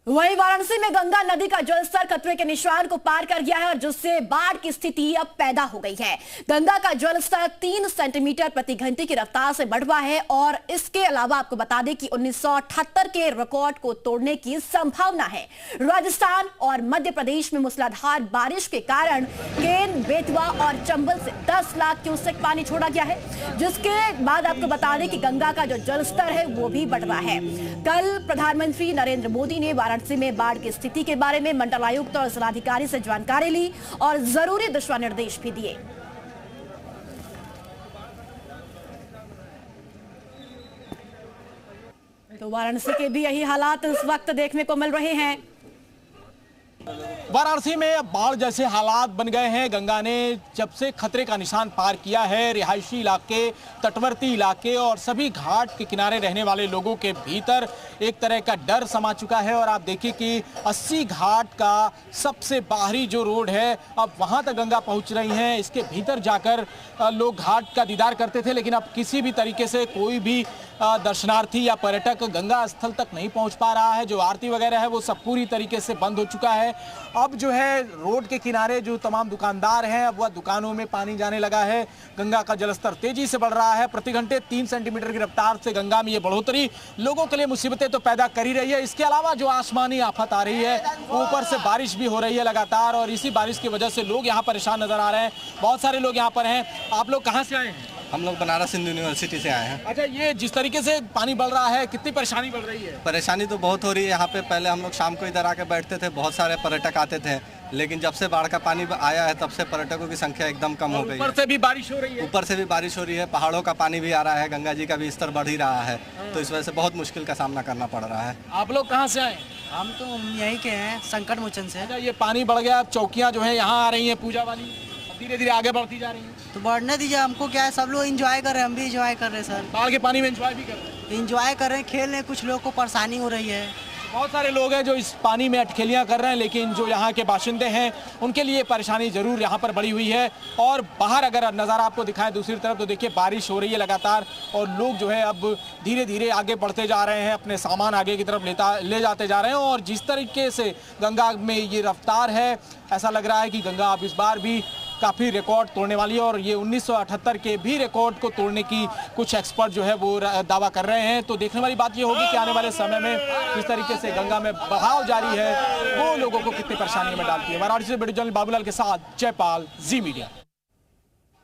वहीं वाराणसी में गंगा नदी का जलस्तर खतरे के निशान को पार कर गया है और जिससे बाढ़ की स्थिति अब पैदा हो गई है। गंगा का जलस्तर 3 सेंटीमीटर प्रति घंटे की रफ्तार से बढ़ रहा है और इसके अलावा आपको बता दें कि 1978 के रिकॉर्ड को तोड़ने की संभावना है। राजस्थान और मध्य प्रदेश में मूसलाधार बारिश के कारण केन, बेतवा और चंबल से 10 लाख क्यूसेक पानी छोड़ा गया है, जिसके बाद आपको बता दें कि गंगा का जो जलस्तर है वो भी बढ़ रहा है। कल प्रधानमंत्री नरेंद्र मोदी ने वाराणसी में बाढ़ की स्थिति के बारे में मंडलायुक्त और जिलाधिकारी से जानकारी ली और जरूरी दिशा निर्देश भी दिए। तो वाराणसी के भी यही हालात इस वक्त देखने को मिल रहे हैं। वाराणसी में अब बाढ़ जैसे हालात बन गए हैं। गंगा ने जब से खतरे का निशान पार किया है, रिहायशी इलाके, तटवर्ती इलाके और सभी घाट के किनारे रहने वाले लोगों के भीतर एक तरह का डर समा चुका है। और आप देखिए कि 80 घाट का सबसे बाहरी जो रोड है, अब वहां तक गंगा पहुंच रही है। इसके भीतर जाकर लोग घाट का दीदार करते थे, लेकिन अब किसी भी तरीके से कोई भी दर्शनार्थी या पर्यटक गंगा स्थल तक नहीं पहुंच पा रहा है। जो आरती वगैरह है वो सब पूरी तरीके से बंद हो चुका है। अब जो है रोड के किनारे जो तमाम दुकानदार हैं, अब वह दुकानों में पानी जाने लगा है। गंगा का जलस्तर तेजी से बढ़ रहा है। प्रति घंटे 3 सेंटीमीटर की रफ्तार से गंगा में ये बढ़ोतरी लोगों के लिए मुसीबतें तो पैदा कर ही रही है। इसके अलावा जो आसमानी आफत आ रही है, ऊपर से बारिश भी हो रही है लगातार, और इसी बारिश की वजह से लोग यहाँ परेशान नजर आ रहे हैं। बहुत सारे लोग यहाँ पर हैं। आप लोग कहाँ से आए हैं? हम लोग बनारस हिंदू यूनिवर्सिटी से आए हैं। अच्छा, ये जिस तरीके से पानी बढ़ रहा है, कितनी परेशानी बढ़ रही है? परेशानी तो बहुत हो रही है यहाँ पे। पहले हम लोग शाम को इधर आके बैठते थे, बहुत सारे पर्यटक आते थे, लेकिन जब से बाढ़ का पानी आया है तब से पर्यटकों की संख्या एकदम कम हो गई है। ऊपर से भी बारिश हो रही है। ऊपर से भी बारिश हो रही है, पहाड़ों का पानी भी आ रहा है, गंगा जी का भी स्तर बढ़ ही रहा है, तो इस वजह से बहुत मुश्किल का सामना करना पड़ रहा है। आप लोग कहाँ से आए? हम तो यहीं के हैं, संकट मोचन से। अच्छा, ये पानी बढ़ गया, अब चौकियाँ जो है यहाँ आ रही हैं पूजा वाली, धीरे धीरे आगे बढ़ती जा रही है। तो बढ़ने दीजिए, हमको क्या है, सब लोग एंजॉय कर रहे हैं, हम भी एंजॉय कर रहे हैं सर। बाढ़ के पानी में एंजॉय भी कर रहे हैं? एंजॉय कर रहे हैं, खेल रहे हैं। कुछ लोग को परेशानी हो रही है। बहुत सारे लोग हैं जो इस पानी में अटखेलियां कर रहे हैं, लेकिन जो यहाँ के बाशिंदे हैं उनके लिए परेशानी जरूर यहाँ पर बढ़ी हुई है। और बाहर अगर नज़ारा आपको दिखाएं दूसरी तरफ, तो देखिए बारिश हो रही है लगातार, और लोग जो है अब धीरे धीरे आगे बढ़ते जा रहे हैं, अपने सामान आगे की तरफ ले जाते जा रहे हैं। और जिस तरीके से गंगा में ये रफ्तार है, ऐसा लग रहा है कि गंगा अब इस बार भी काफ़ी रिकॉर्ड तोड़ने वाली है। और ये 1978 के भी रिकॉर्ड को तोड़ने की कुछ एक्सपर्ट जो है वो दावा कर रहे हैं। तो देखने वाली बात ये होगी कि आने वाले समय में जिस तरीके से गंगा में बहाव जारी है वो लोगों को कितनी परेशानी में डालती है। वाराणसी से वीडियो जर्नलिस्ट बाबूलाल के साथ जयपाल, जी मीडिया।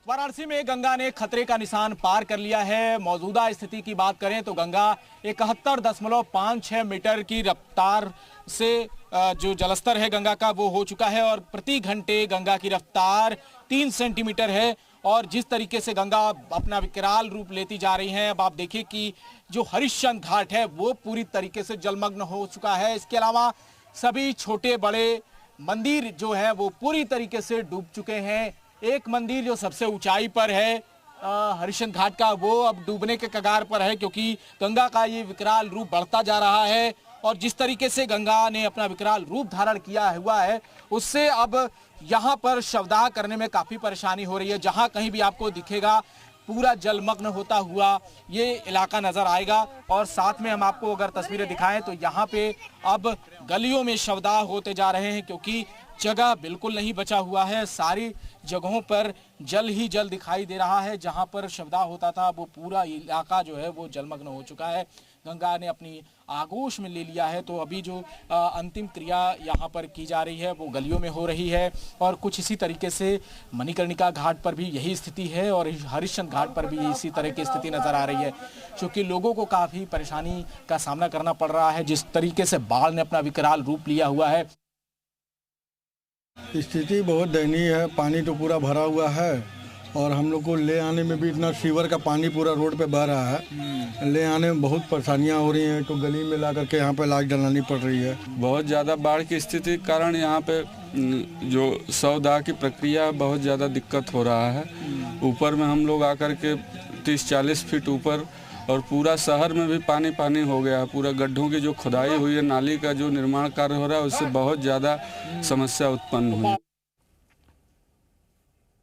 वाराणसी में गंगा ने खतरे का निशान पार कर लिया है। मौजूदा स्थिति की बात करें तो गंगा 71.56 मीटर की रफ्तार से जो जलस्तर है गंगा का वो हो चुका है, और प्रति घंटे गंगा की रफ्तार 3 सेंटीमीटर है। और जिस तरीके से गंगा अपना विकराल रूप लेती जा रही है, अब आप देखिए कि जो हरिश्चंद्र घाट है वो पूरी तरीके से जलमग्न हो चुका है। इसके अलावा सभी छोटे बड़े मंदिर जो है वो पूरी तरीके से डूब चुके हैं। एक मंदिर जो सबसे ऊंचाई पर है हरिश्चंद्र घाट का, वो अब डूबने के कगार पर है, क्योंकि गंगा का ये विकराल रूप बढ़ता जा रहा है। और जिस तरीके से गंगा ने अपना विकराल रूप धारण किया हुआ है, उससे अब यहाँ पर शवदाह करने में काफ़ी परेशानी हो रही है। जहाँ कहीं भी आपको दिखेगा पूरा जलमग्न होता हुआ ये इलाका नज़र आएगा। और साथ में हम आपको अगर तस्वीरें दिखाएं तो यहाँ पे अब गलियों में शवदाह होते जा रहे हैं, क्योंकि जगह बिल्कुल नहीं बचा हुआ है। सारी जगहों पर जल ही जल दिखाई दे रहा है। जहाँ पर शवदाह होता था वो पूरा इलाका जो है वो जलमग्न हो चुका है। गंगा ने अपनी आगोश में ले लिया है। तो अभी जो अंतिम क्रिया यहाँ पर की जा रही है वो गलियों में हो रही है। और कुछ इसी तरीके से मणिकर्णिका घाट पर भी यही स्थिति है, और हरिश्चंद्र घाट पर भी इसी तरह की स्थिति नज़र आ रही है, क्योंकि लोगों को काफ़ी परेशानी का सामना करना पड़ रहा है जिस तरीके से बाढ़ ने अपना विकराल रूप लिया हुआ है। स्थिति बहुत दयनीय है। पानी तो पूरा भरा हुआ है, और हम लोग को ले आने में भी इतना सीवर का पानी पूरा रोड पे बह रहा है। ले आने में बहुत परेशानियां हो रही हैं, तो गली में ला करके यहाँ पे लाश डलानी पड़ रही है। बहुत ज़्यादा बाढ़ की स्थिति के कारण यहाँ पे जो शवदाह की प्रक्रिया बहुत ज़्यादा दिक्कत हो रहा है। ऊपर में हम लोग आकर के 30-40 फीट ऊपर, और पूरा शहर में भी पानी पानी हो गया है। पूरा गड्ढों की जो खुदाई हुई है, नाली का जो निर्माण कार्य हो रहा है, उससे बहुत ज़्यादा समस्या उत्पन्न हुई।